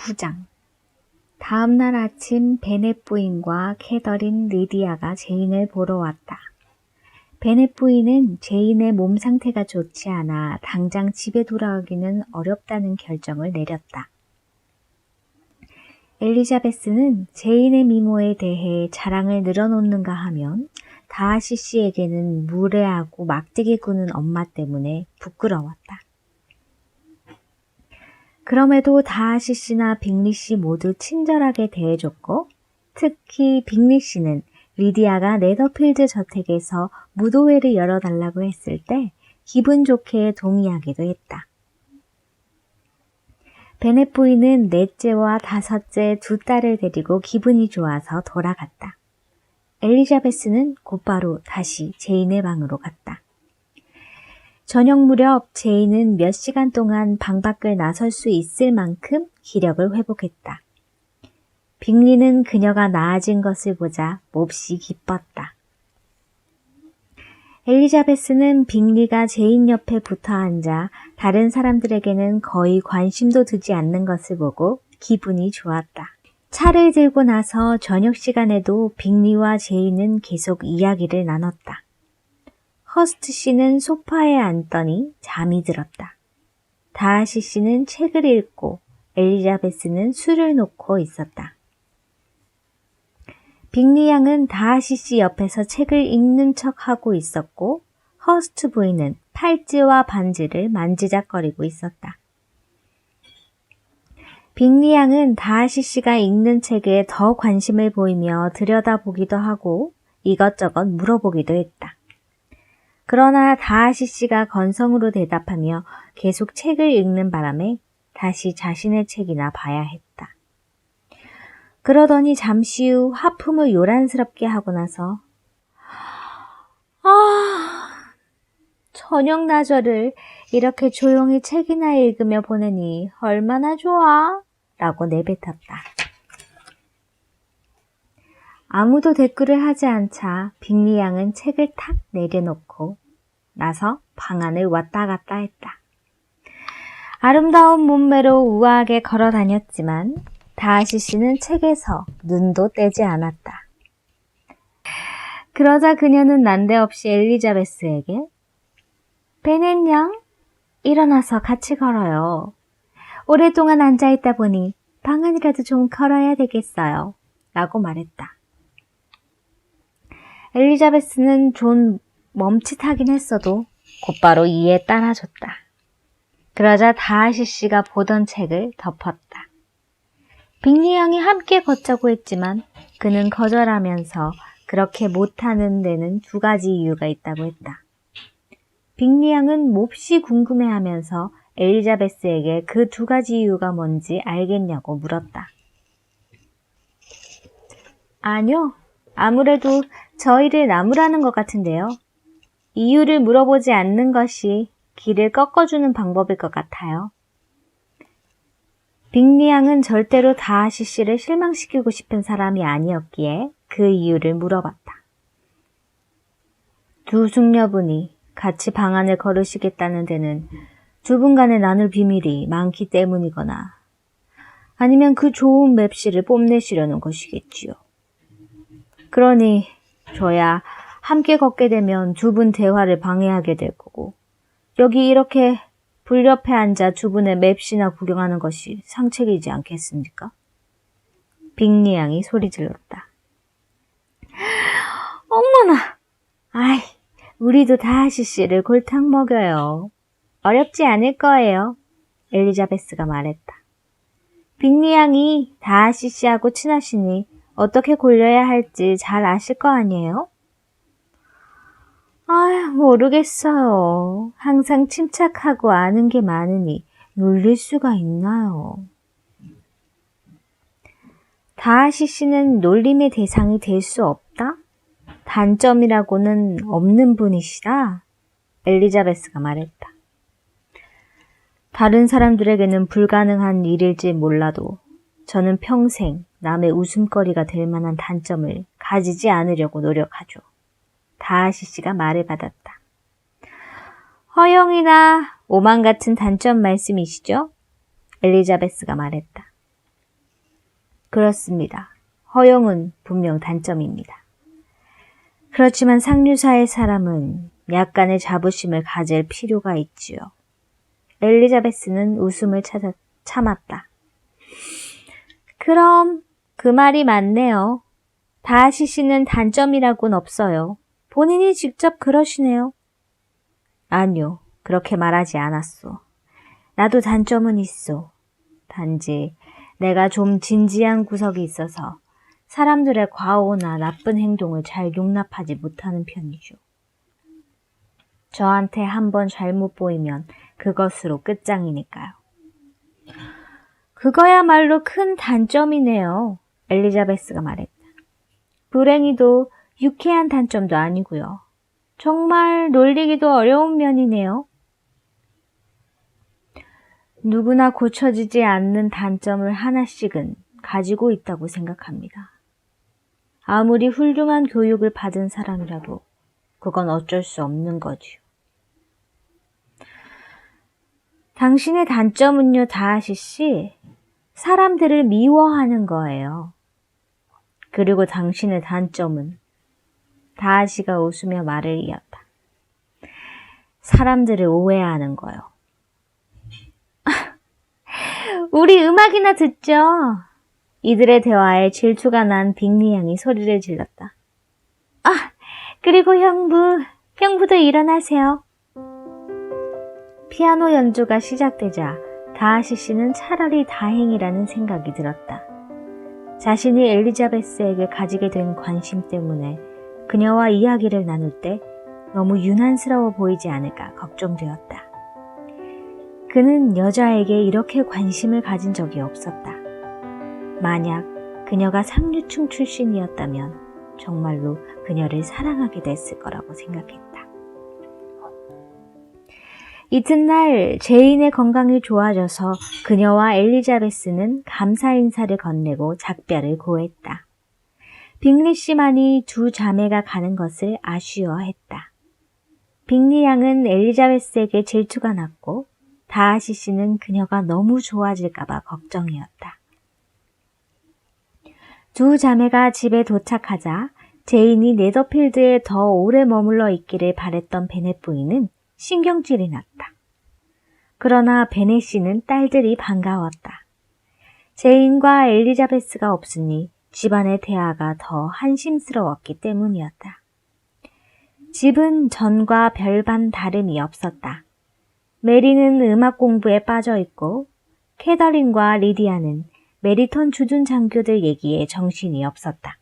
9장. 다음날 아침 베넷 부인과 캐더린 리디아가 제인을 보러 왔다. 베넷 부인은 제인의 몸 상태가 좋지 않아 당장 집에 돌아가기는 어렵다는 결정을 내렸다. 엘리자베스는 제인의 미모에 대해 자랑을 늘어놓는가 하면 다하시 씨에게는 무례하고 막대기 구는 엄마 때문에 부끄러웠다. 그럼에도 다하시 씨나 빅리 씨 모두 친절하게 대해줬고 특히 빅리 씨는 리디아가 네더필드 저택에서 무도회를 열어달라고 했을 때 기분 좋게 동의하기도 했다. 베넷 부인은 넷째와 다섯째 두 딸을 데리고 기분이 좋아서 돌아갔다. 엘리자베스는 곧바로 다시 제인의 방으로 갔다. 저녁 무렵 제인은 몇 시간 동안 방 밖을 나설 수 있을 만큼 기력을 회복했다. 빅리는 그녀가 나아진 것을 보자 몹시 기뻤다. 엘리자베스는 빅리가 제인 옆에 붙어 앉아 다른 사람들에게는 거의 관심도 두지 않는 것을 보고 기분이 좋았다. 차를 들고 나서 저녁 시간에도 빅리와 제인은 계속 이야기를 나눴다. 허스트 씨는 소파에 앉더니 잠이 들었다. 다하시 씨는 책을 읽고 엘리자베스는 술을 놓고 있었다. 빅리 양은 다하시 씨 옆에서 책을 읽는 척하고 있었고 허스트 부인은 팔찌와 반지를 만지작거리고 있었다. 빅리 양은 다하시 씨가 읽는 책에 더 관심을 보이며 들여다보기도 하고 이것저것 물어보기도 했다. 그러나 다하시 씨가 건성으로 대답하며 계속 책을 읽는 바람에 다시 자신의 책이나 봐야 했다. 그러더니 잠시 후 하품을 요란스럽게 하고 나서 저녁 나절을 이렇게 조용히 책이나 읽으며 보내니 얼마나 좋아 라고 내뱉었다. 아무도 댓글을 하지 않자 빅리 양은 책을 탁 내려놓고 나서 방 안을 왔다 갔다 했다. 아름다운 몸매로 우아하게 걸어 다녔지만 다하시 씨는 책에서 눈도 떼지 않았다. 그러자 그녀는 난데없이 엘리자베스에게 베넷 양, 일어나서 같이 걸어요. 오랫동안 앉아있다 보니 방 안이라도 좀 걸어야 되겠어요. 라고 말했다. 엘리자베스는 좀 멈칫하긴 했어도 곧바로 이에 따라줬다. 그러자 다하시 씨가 보던 책을 덮었다. 빅리 양이 함께 걷자고 했지만 그는 거절하면서 그렇게 못하는 데는 두 가지 이유가 있다고 했다. 빅리 양은 몹시 궁금해하면서 엘리자베스에게 그 두 가지 이유가 뭔지 알겠냐고 물었다. 아니요, 아무래도 저희를 나무라는 것 같은데요. 이유를 물어보지 않는 것이 길을 꺾어주는 방법일 것 같아요. 빅리 양은 절대로 다하시 씨를 실망시키고 싶은 사람이 아니었기에 그 이유를 물어봤다. 두 숙녀분이 같이 방 안을 걸으시겠다는 데는 두 분 간에 나눌 비밀이 많기 때문이거나 아니면 그 좋은 맵시를 뽐내시려는 것이겠지요. 그러니 저야 함께 걷게 되면 두 분 대화를 방해하게 될 거고 여기 이렇게 불 옆에 앉아 두 분의 맵시나 구경하는 것이 상책이지 않겠습니까? 빅리 양이 소리 질렀다. 어머나! 아이, 우리도 다하시 씨를 골탕 먹여요. 어렵지 않을 거예요. 엘리자베스가 말했다. 빅리 양이 다하시 씨하고 친하시니 어떻게 골려야 할지 잘 아실 거 아니에요? 모르겠어요. 항상 침착하고 아는 게 많으니 놀릴 수가 있나요? 다하시 씨는 놀림의 대상이 될 수 없다? 단점이라고는 없는 분이시다? 엘리자베스가 말했다. 다른 사람들에게는 불가능한 일일지 몰라도 저는 평생 남의 웃음거리가 될 만한 단점을 가지지 않으려고 노력하죠. 다하시 씨가 말을 받았다. 허영이나 오만 같은 단점 말씀이시죠? 엘리자베스가 말했다. 그렇습니다. 허용은 분명 단점입니다. 그렇지만 상류사의 사람은 약간의 자부심을 가질 필요가 있지요. 엘리자베스는 웃음을 참았다. 그럼 그 말이 맞네요. 다하시 씨는 단점이라고는 없어요. 본인이 직접 그러시네요. 아니요, 그렇게 말하지 않았소. 나도 단점은 있어. 단지 내가 좀 진지한 구석이 있어서 사람들의 과오나 나쁜 행동을 잘 용납하지 못하는 편이죠. 저한테 한번 잘못 보이면 그것으로 끝장이니까요. 그거야말로 큰 단점이네요. 엘리자베스가 말했다. 불행히도 유쾌한 단점도 아니고요. 정말 놀리기도 어려운 면이네요. 누구나 고쳐지지 않는 단점을 하나씩은 가지고 있다고 생각합니다. 아무리 훌륭한 교육을 받은 사람이라도 그건 어쩔 수 없는 거지요. 당신의 단점은요, 다하시 씨, 사람들을 미워하는 거예요. 그리고 당신의 단점은 다하시가 웃으며 말을 이었다. 사람들을 오해하는 거요. 우리 음악이나 듣죠. 이들의 대화에 질투가 난 빅리 양이 소리를 질렀다. 아, 그리고 형부도 일어나세요. 피아노 연주가 시작되자 다하시 씨는 차라리 다행이라는 생각이 들었다. 자신이 엘리자베스에게 가지게 된 관심 때문에 그녀와 이야기를 나눌 때 너무 유난스러워 보이지 않을까 걱정되었다. 그는 여자에게 이렇게 관심을 가진 적이 없었다. 만약 그녀가 상류층 출신이었다면 정말로 그녀를 사랑하게 됐을 거라고 생각했다. 이튿날 제인의 건강이 좋아져서 그녀와 엘리자베스는 감사 인사를 건네고 작별을 고했다. 빅리 씨만이 두 자매가 가는 것을 아쉬워했다. 빅리 양은 엘리자베스에게 질투가 났고 다하시 씨는 그녀가 너무 좋아질까봐 걱정이었다. 두 자매가 집에 도착하자 제인이 네더필드에 더 오래 머물러 있기를 바랬던 베넷 부인은 신경질이 났다. 그러나 베넷 씨는 딸들이 반가웠다. 제인과 엘리자베스가 없으니 집안의 대화가 더 한심스러웠기 때문이었다. 집은 전과 별반 다름이 없었다. 메리는 음악 공부에 빠져 있고 캐더린과 리디아는 메리톤 주둔 장교들 얘기에 정신이 없었다.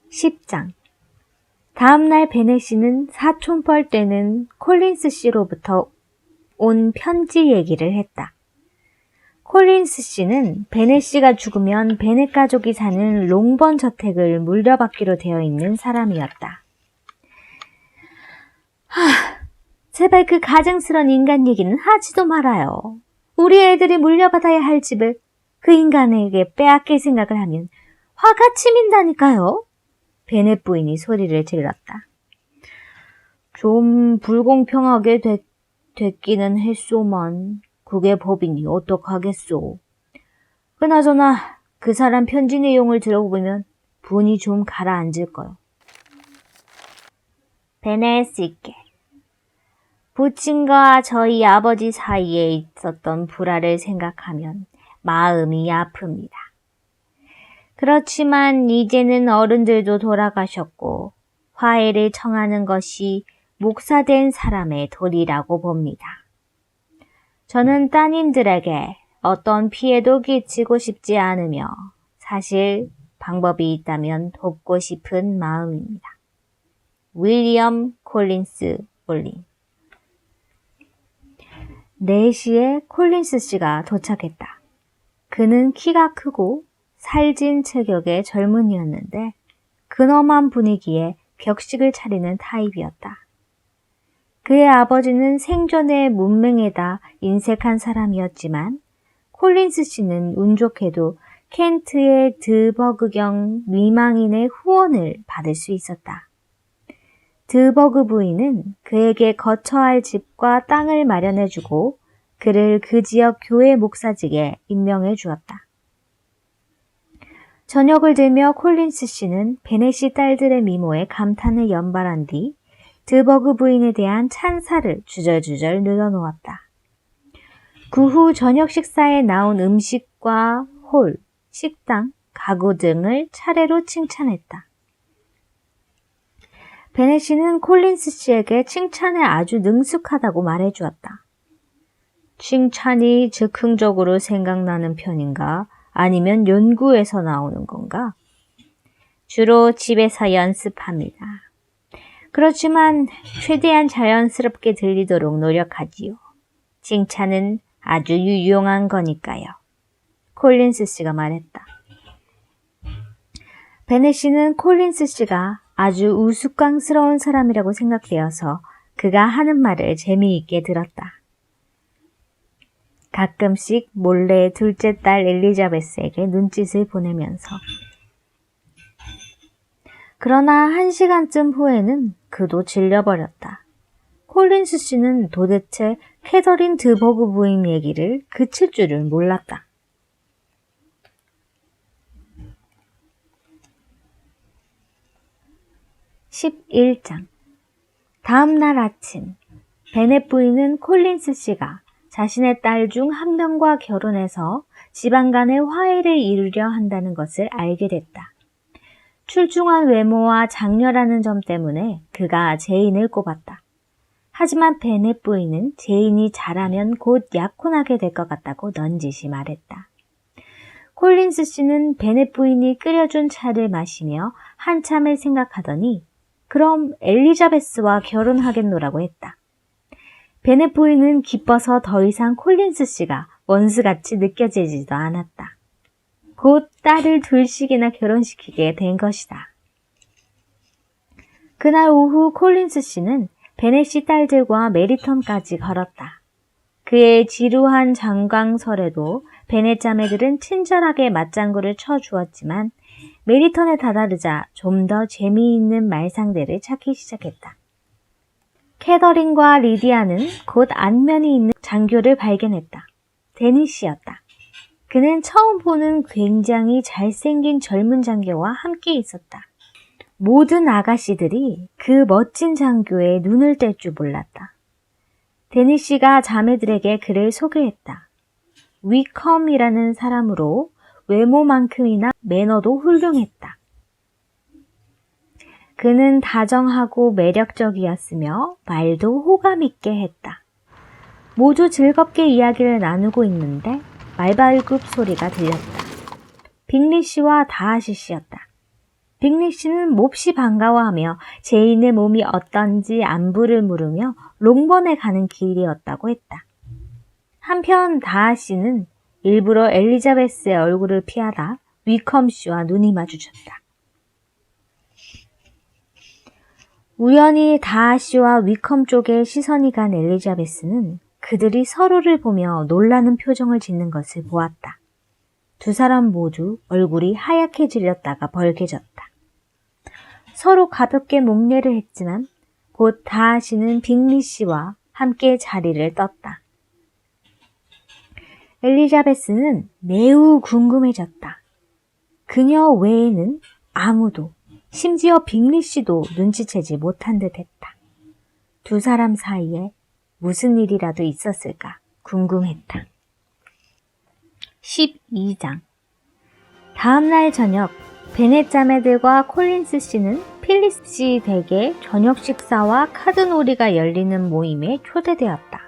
10장. 다음날 베넷 씨는 사촌뻘 때는 콜린스 씨로부터 온 편지 얘기를 했다. 콜린스 씨는 베넷 씨가 죽으면 베넷 가족이 사는 롱번 저택을 물려받기로 되어 있는 사람이었다. 제발 그 가증스런 인간 얘기는 하지도 말아요. 우리 애들이 물려받아야 할 집을 그 인간에게 빼앗길 생각을 하면 화가 치민다니까요. 베넷 부인이 소리를 질렀다. 좀 불공평하게 됐기는 했소만 그게 법이니 어떡하겠소. 그나저나 그 사람 편지 내용을 들어보면 분이 좀 가라앉을 거요. 베넷 씨께 부친과 저희 아버지 사이에 있었던 불화를 생각하면 마음이 아픕니다. 그렇지만 이제는 어른들도 돌아가셨고 화해를 청하는 것이 목사된 사람의 도리라고 봅니다. 저는 따님들에게 어떤 피해도 끼치고 싶지 않으며 사실 방법이 있다면 돕고 싶은 마음입니다. 윌리엄 콜린스 올린. 4시에 콜린스 씨가 도착했다. 그는 키가 크고 살진 체격의 젊은이였는데 근엄한 분위기에 격식을 차리는 타입이었다. 그의 아버지는 생전에 문맹에다 인색한 사람이었지만 콜린스 씨는 운 좋게도 켄트의 드버그경 미망인의 후원을 받을 수 있었다. 드버그 부인은 그에게 거처할 집과 땅을 마련해주고 그를 그 지역 교회 목사직에 임명해 주었다. 저녁을 들며 콜린스 씨는 베넷이 딸들의 미모에 감탄을 연발한 뒤 드버그 부인에 대한 찬사를 주절주절 늘어놓았다. 그 후 저녁 식사에 나온 음식과 홀, 식당, 가구 등을 차례로 칭찬했다. 베넷 씨는 콜린스 씨에게 칭찬에 아주 능숙하다고 말해주었다. 칭찬이 즉흥적으로 생각나는 편인가? 아니면 연구에서 나오는 건가? 주로 집에서 연습합니다. 그렇지만 최대한 자연스럽게 들리도록 노력하지요. 칭찬은 아주 유용한 거니까요. 콜린스 씨가 말했다. 베넷 씨는 콜린스 씨가 아주 우스꽝스러운 사람이라고 생각되어서 그가 하는 말을 재미있게 들었다. 가끔씩 몰래 둘째 딸 엘리자베스에게 눈짓을 보내면서. 그러나 1시간쯤 후에는 그도 질려버렸다. 콜린스 씨는 도대체 캐서린 드버그 부인 얘기를 그칠 줄을 몰랐다. (11장) 다음 날 아침, 베넷 부인은 콜린스 씨가 자신의 딸 중 한 명과 결혼해서 집안 간의 화해를 이루려 한다는 것을 알게 됐다. 출중한 외모와 장렬하는 점 때문에 그가 제인을 꼽았다. 하지만 베넷 부인은 제인이 잘하면 곧 약혼하게 될 것 같다고 넌지시 말했다. 콜린스 씨는 베넷 부인이 끓여준 차를 마시며 한참을 생각하더니 그럼 엘리자베스와 결혼하겠노라고 했다. 베넷 부인은 기뻐서 더 이상 콜린스 씨가 원수같이 느껴지지도 않았다. 곧 딸을 둘씩이나 결혼시키게 된 것이다. 그날 오후 콜린스 씨는 베넷 씨 딸들과 메리턴까지 걸었다. 그의 지루한 장광설에도 베넷 자매들은 친절하게 맞장구를 쳐주었지만 메리턴에 다다르자 좀 더 재미있는 말상대를 찾기 시작했다. 캐더린과 리디아는 곧 안면이 있는 장교를 발견했다. 데니시였다. 그는 처음 보는 굉장히 잘생긴 젊은 장교와 함께 있었다. 모든 아가씨들이 그 멋진 장교에 눈을 뗄 줄 몰랐다. 데니시가 자매들에게 그를 소개했다. 위컴이라는 사람으로 외모만큼이나 매너도 훌륭했다. 그는 다정하고 매력적이었으며 말도 호감 있게 했다. 모두 즐겁게 이야기를 나누고 있는데 말발굽 소리가 들렸다. 빅리 씨와 다하시 씨였다. 빅리 씨는 몹시 반가워하며 제인의 몸이 어떤지 안부를 물으며 롱번에 가는 길이었다고 했다. 한편 다하시는 일부러 엘리자베스의 얼굴을 피하다 위컴 씨와 눈이 마주쳤다. 우연히 다하시와 위컴 쪽에 시선이 간 엘리자베스는 그들이 서로를 보며 놀라는 표정을 짓는 것을 보았다. 두 사람 모두 얼굴이 하얗게 질렸다가 벌개졌다. 서로 가볍게 목례를 했지만 곧 다하시는 빅리 씨와 함께 자리를 떴다. 엘리자베스는 매우 궁금해졌다. 그녀 외에는 아무도, 심지어 빅리 씨도 눈치채지 못한 듯 했다. 두 사람 사이에 무슨 일이라도 있었을까 궁금했다. 12장 다음날 저녁, 베넷 자매들과 콜린스 씨는 필리스 씨 댁에 저녁 식사와 카드놀이가 열리는 모임에 초대되었다.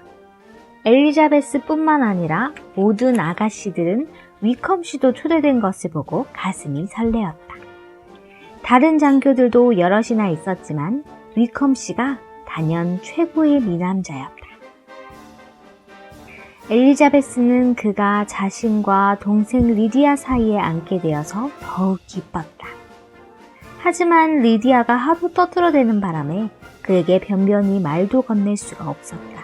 엘리자베스뿐만 아니라 모든 아가씨들은 위컴 씨도 초대된 것을 보고 가슴이 설레었다. 다른 장교들도 여럿이나 있었지만 위컴 씨가 단연 최고의 미남자였다. 엘리자베스는 그가 자신과 동생 리디아 사이에 앉게 되어서 더욱 기뻤다. 하지만 리디아가 하도 떠들어대는 바람에 그에게 변변히 말도 건넬 수가 없었다.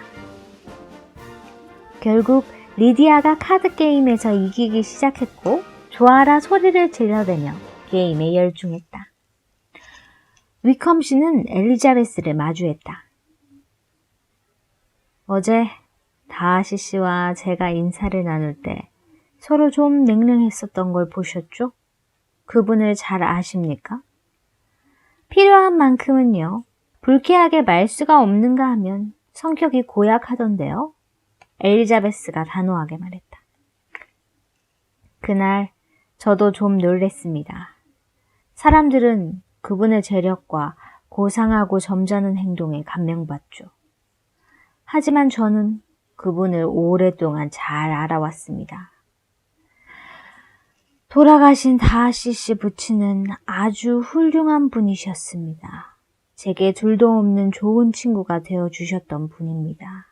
결국 리디아가 카드게임에서 이기기 시작했고 좋아라 소리를 질러대며 게임에 열중했다. 위컴 씨는 엘리자베스를 마주했다. 어제 다하시 씨와 제가 인사를 나눌 때 서로 좀 냉랭했었던 걸 보셨죠? 그분을 잘 아십니까? 필요한 만큼은요. 불쾌하게 말수가 없는가 하면 성격이 고약하던데요. 엘리자베스가 단호하게 말했다. 그날 저도 좀 놀랬습니다. 사람들은 그분의 재력과 고상하고 점잖은 행동에 감명받죠. 하지만 저는 그분을 오랫동안 잘 알아왔습니다. 돌아가신 다하시 씨 부친은 아주 훌륭한 분이셨습니다. 제게 둘도 없는 좋은 친구가 되어주셨던 분입니다.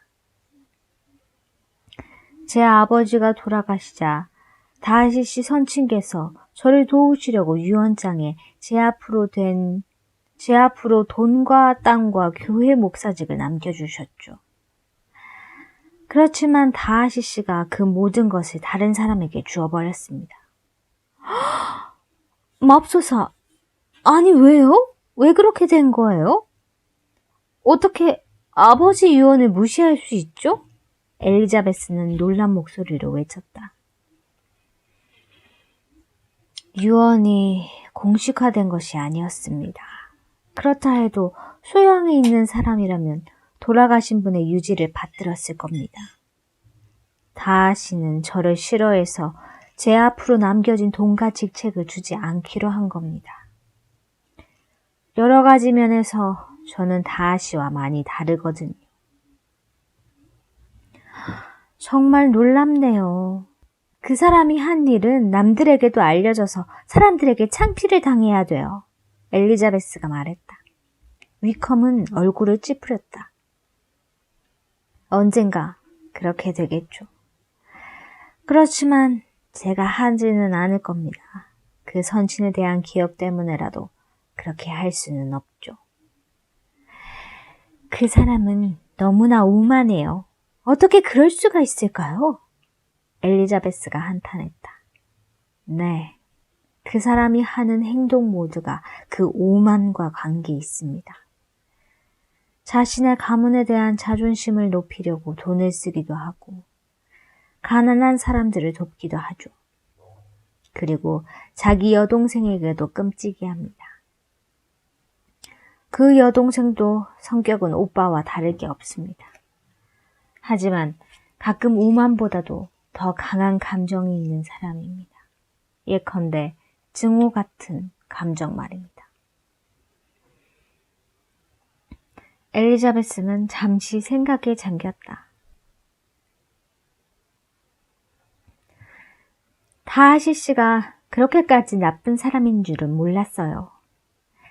제 아버지가 돌아가시자 다하시 씨 선친께서 저를 도우시려고 유언장에 제 앞으로 돈과 땅과 교회 목사직을 남겨주셨죠. 그렇지만 다하시 씨가 그 모든 것을 다른 사람에게 주어버렸습니다. 맙소사, 아니 왜요? 왜 그렇게 된 거예요? 어떻게 아버지 유언을 무시할 수 있죠? 엘리자베스는 놀란 목소리로 외쳤다. 유언이 공식화된 것이 아니었습니다. 그렇다 해도 소양이 있는 사람이라면 돌아가신 분의 유지를 받들었을 겁니다. 다하시는 저를 싫어해서 제 앞으로 남겨진 돈과 직책을 주지 않기로 한 겁니다. 여러 가지 면에서 저는 다하시와 많이 다르거든요. 정말 놀랍네요. 그 사람이 한 일은 남들에게도 알려져서 사람들에게 창피를 당해야 돼요. 엘리자베스가 말했다. 위컴은 얼굴을 찌푸렸다. 언젠가 그렇게 되겠죠. 그렇지만 제가 하지는 않을 겁니다. 그 선친에 대한 기억 때문에라도 그렇게 할 수는 없죠. 그 사람은 너무나 오만해요. 어떻게 그럴 수가 있을까요? 엘리자베스가 한탄했다. 네, 그 사람이 하는 행동 모두가 그 오만과 관계 있습니다. 자신의 가문에 대한 자존심을 높이려고 돈을 쓰기도 하고 가난한 사람들을 돕기도 하죠. 그리고 자기 여동생에게도 끔찍이 합니다. 그 여동생도 성격은 오빠와 다를 게 없습니다. 하지만 가끔 오만보다도 더 강한 감정이 있는 사람입니다. 예컨대 증오 같은 감정 말입니다. 엘리자베스는 잠시 생각에 잠겼다. 다하시 씨가 그렇게까지 나쁜 사람인 줄은 몰랐어요.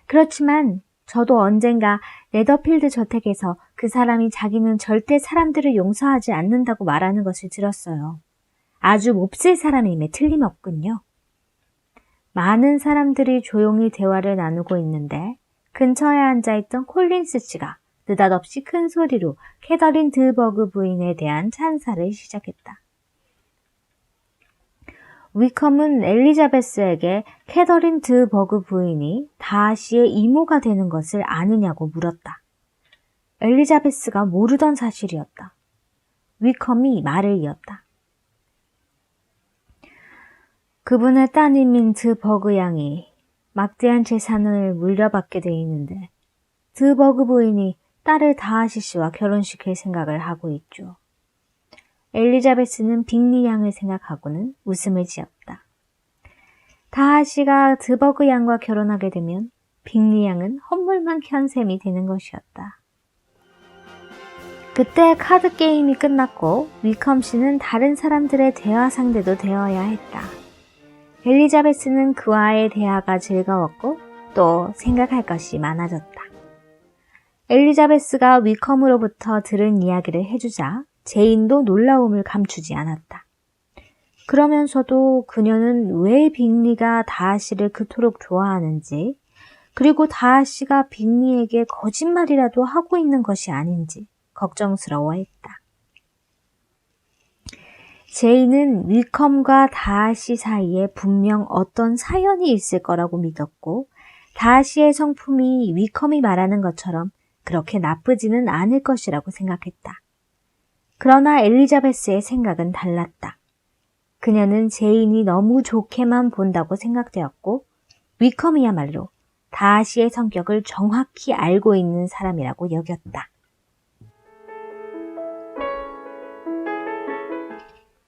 그렇지만 저도 언젠가 네더필드 저택에서 그 사람이 자기는 절대 사람들을 용서하지 않는다고 말하는 것을 들었어요. 아주 몹쓸 사람임에 틀림없군요. 많은 사람들이 조용히 대화를 나누고 있는데 근처에 앉아있던 콜린스 씨가 느닷없이 큰 소리로 캐더린 드버그 부인에 대한 찬사를 시작했다. 위컴은 엘리자베스에게 캐더린 드버그 부인이 다하시의 이모가 되는 것을 아느냐고 물었다. 엘리자베스가 모르던 사실이었다. 위컴이 말을 이었다. 그분의 따님인 드버그 양이 막대한 재산을 물려받게 돼 있는데 드버그 부인이 딸을 다하시 씨와 결혼시킬 생각을 하고 있죠. 엘리자베스는 빅리 양을 생각하고는 웃음을 지었다. 다하시가 드버그 양과 결혼하게 되면 빅리 양은 헛물만 켠 셈이 되는 것이었다. 그때 카드 게임이 끝났고 위컴 씨는 다른 사람들의 대화 상대도 되어야 했다. 엘리자베스는 그와의 대화가 즐거웠고 또 생각할 것이 많아졌다. 엘리자베스가 위컴으로부터 들은 이야기를 해주자 제인도 놀라움을 감추지 않았다. 그러면서도 그녀는 왜 빅리가 다하시를 그토록 좋아하는지, 그리고 다하시가 빅리에게 거짓말이라도 하고 있는 것이 아닌지 걱정스러워했다. 제인은 위컴과 다하시 사이에 분명 어떤 사연이 있을 거라고 믿었고 다하시의 성품이 위컴이 말하는 것처럼 그렇게 나쁘지는 않을 것이라고 생각했다. 그러나 엘리자베스의 생각은 달랐다. 그녀는 제인이 너무 좋게만 본다고 생각되었고 위컴이야말로 다시의 성격을 정확히 알고 있는 사람이라고 여겼다.